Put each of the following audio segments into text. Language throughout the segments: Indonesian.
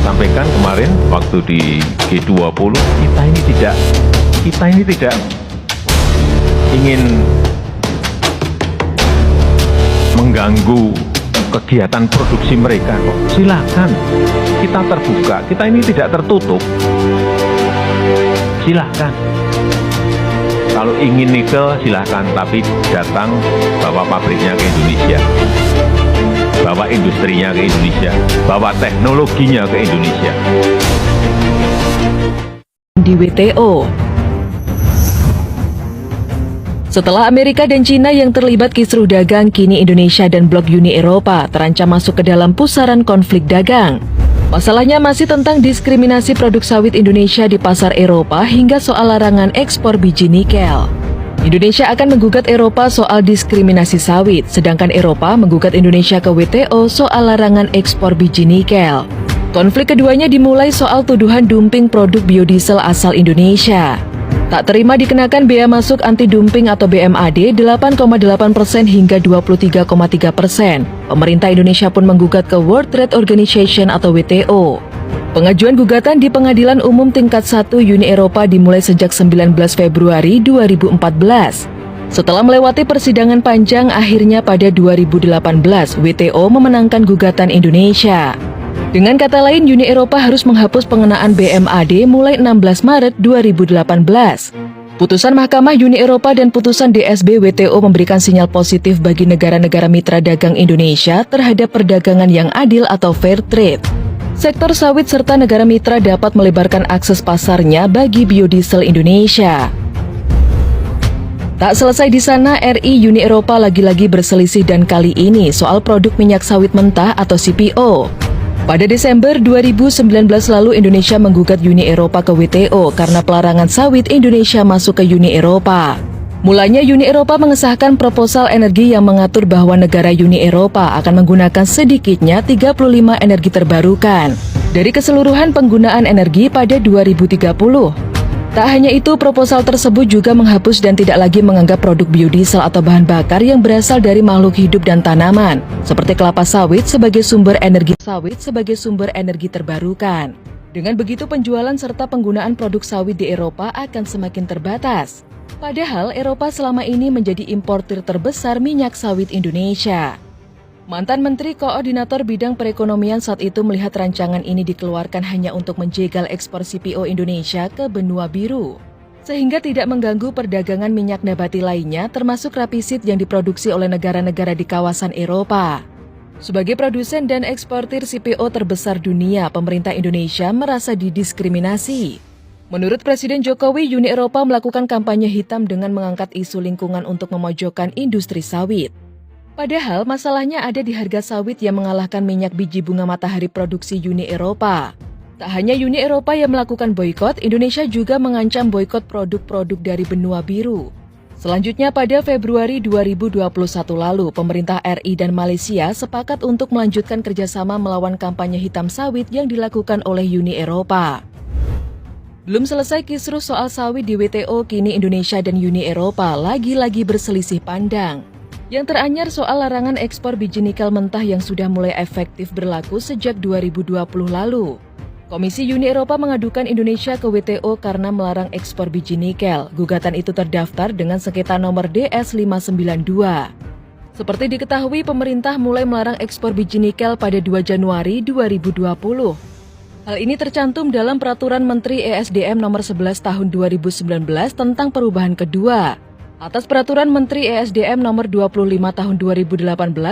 sampaikan kemarin waktu di G20, kita ini tidak ingin mengganggu kegiatan produksi mereka kok. Silakan, kita terbuka, kita ini tidak tertutup. Silakan. Kalau ingin nikel silakan, tapi datang bawa pabriknya ke Indonesia, bawa industrinya ke Indonesia, bawa teknologinya ke Indonesia. Di WTO. Setelah Amerika dan Cina yang terlibat kisruh dagang, kini Indonesia dan blok Uni Eropa terancam masuk ke dalam pusaran konflik dagang. Masalahnya masih tentang diskriminasi produk sawit Indonesia di pasar Eropa hingga soal larangan ekspor biji nikel. Indonesia akan menggugat Eropa soal diskriminasi sawit, sedangkan Eropa menggugat Indonesia ke WTO soal larangan ekspor biji nikel. Konflik keduanya dimulai soal tuduhan dumping produk biodiesel asal Indonesia. Tak terima dikenakan bea masuk anti-dumping atau BMAD 8,8% hingga 23,3%. Pemerintah Indonesia pun menggugat ke World Trade Organization atau WTO. Pengajuan gugatan di Pengadilan Umum Tingkat 1 Uni Eropa dimulai sejak 19 Februari 2014. Setelah melewati persidangan panjang, akhirnya pada 2018 WTO memenangkan gugatan Indonesia. Dengan kata lain, Uni Eropa harus menghapus pengenaan BMAD mulai 16 Maret 2018. Putusan Mahkamah Uni Eropa dan putusan DSB WTO memberikan sinyal positif bagi negara-negara mitra dagang Indonesia terhadap perdagangan yang adil atau fair trade. Sektor sawit serta negara mitra dapat melebarkan akses pasarnya bagi biodiesel Indonesia. Tak selesai di sana, RI Uni Eropa lagi-lagi berselisih dan kali ini soal produk minyak sawit mentah atau CPO. Pada Desember 2019 lalu Indonesia menggugat Uni Eropa ke WTO karena pelarangan sawit Indonesia masuk ke Uni Eropa. Mulanya Uni Eropa mengesahkan proposal energi yang mengatur bahwa negara Uni Eropa akan menggunakan sedikitnya 35 energi terbarukan dari keseluruhan penggunaan energi pada 2030. Tak hanya itu, proposal tersebut juga menghapus dan tidak lagi menganggap produk biodiesel atau bahan bakar yang berasal dari makhluk hidup dan tanaman, seperti kelapa sawit sebagai sumber energi terbarukan. Dengan begitu, penjualan serta penggunaan produk sawit di Eropa akan semakin terbatas. Padahal Eropa selama ini menjadi importir terbesar minyak sawit Indonesia. Mantan Menteri Koordinator Bidang Perekonomian saat itu melihat rancangan ini dikeluarkan hanya untuk menjegal ekspor CPO Indonesia ke benua biru, sehingga tidak mengganggu perdagangan minyak nabati lainnya termasuk rapisit yang diproduksi oleh negara-negara di kawasan Eropa. Sebagai produsen dan eksportir CPO terbesar dunia, pemerintah Indonesia merasa didiskriminasi. Menurut Presiden Jokowi, Uni Eropa melakukan kampanye hitam dengan mengangkat isu lingkungan untuk memojokkan industri sawit. Padahal masalahnya ada di harga sawit yang mengalahkan minyak biji bunga matahari produksi Uni Eropa. Tak hanya Uni Eropa yang melakukan boikot, Indonesia juga mengancam boikot produk-produk dari benua biru. Selanjutnya pada Februari 2021 lalu, pemerintah RI dan Malaysia sepakat untuk melanjutkan kerjasama melawan kampanye hitam sawit yang dilakukan oleh Uni Eropa. Belum selesai kisruh soal sawit di WTO, kini Indonesia dan Uni Eropa lagi-lagi berselisih pandang. Yang teranyar soal larangan ekspor biji nikel mentah yang sudah mulai efektif berlaku sejak 2020 lalu. Komisi Uni Eropa mengadukan Indonesia ke WTO karena melarang ekspor biji nikel. Gugatan itu terdaftar dengan sengketa nomor DS592. Seperti diketahui, pemerintah mulai melarang ekspor biji nikel pada 2 Januari 2020. Hal ini tercantum dalam Peraturan Menteri ESDM nomor 11 tahun 2019 tentang perubahan kedua. Atas Peraturan Menteri ESDM nomor 25 tahun 2018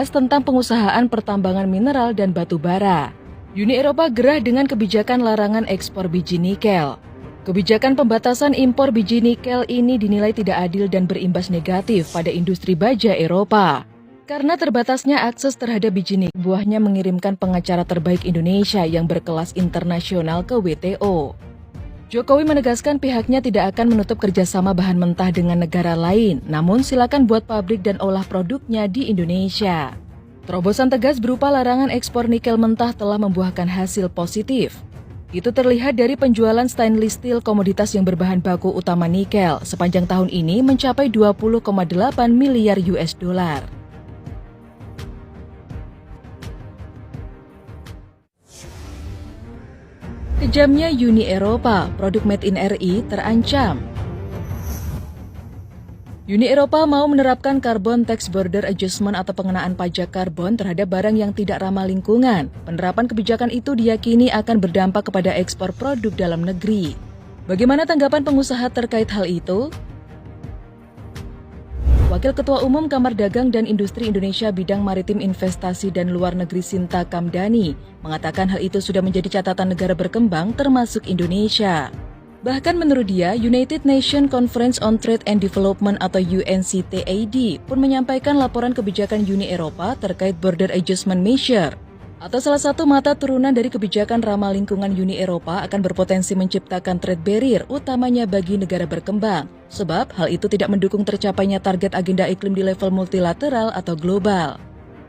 tentang pengusahaan pertambangan mineral dan batu bara. Uni Eropa gerah dengan kebijakan larangan ekspor biji nikel. Kebijakan pembatasan impor biji nikel ini dinilai tidak adil dan berimbas negatif pada industri baja Eropa. Karena terbatasnya akses terhadap biji nikel, buahnya mengirimkan pengacara terbaik Indonesia yang berkelas internasional ke WTO. Jokowi menegaskan pihaknya tidak akan menutup kerjasama bahan mentah dengan negara lain, namun silakan buat pabrik dan olah produknya di Indonesia. Terobosan tegas berupa larangan ekspor nikel mentah telah membuahkan hasil positif. Itu terlihat dari penjualan stainless steel komoditas yang berbahan baku utama nikel sepanjang tahun ini mencapai 20,8 miliar US dollar. Kejamnya Uni Eropa, produk made in RI terancam. Uni Eropa mau menerapkan Carbon Tax Border Adjustment atau pengenaan pajak karbon terhadap barang yang tidak ramah lingkungan. Penerapan kebijakan itu diyakini akan berdampak kepada ekspor produk dalam negeri. Bagaimana tanggapan pengusaha terkait hal itu? Wakil Ketua Umum Kamar Dagang dan Industri Indonesia Bidang Maritim Investasi dan Luar Negeri Sinta Kamdani mengatakan hal itu sudah menjadi catatan negara berkembang termasuk Indonesia. Bahkan menurut dia, United Nations Conference on Trade and Development atau UNCTAD pun menyampaikan laporan kebijakan Uni Eropa terkait Border Adjustment Measure atau salah satu mata turunan dari kebijakan ramah lingkungan Uni Eropa akan berpotensi menciptakan trade barrier utamanya bagi negara berkembang, sebab hal itu tidak mendukung tercapainya target agenda iklim di level multilateral atau global.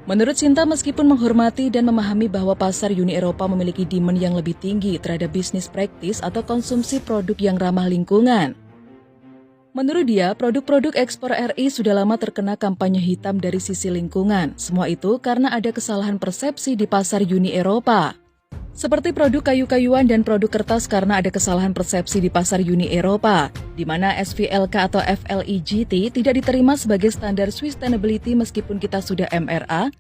Menurut Sinta, meskipun menghormati dan memahami bahwa pasar Uni Eropa memiliki demand yang lebih tinggi terhadap bisnis praktis atau konsumsi produk yang ramah lingkungan, menurut dia, produk-produk ekspor RI sudah lama terkena kampanye hitam dari sisi lingkungan. Semua itu karena ada kesalahan persepsi di pasar Uni Eropa. Seperti produk kayu-kayuan dan produk kertas karena ada kesalahan persepsi di pasar Uni Eropa, di mana SVLK atau FLEGT tidak diterima sebagai standar sustainability meskipun kita sudah MRA,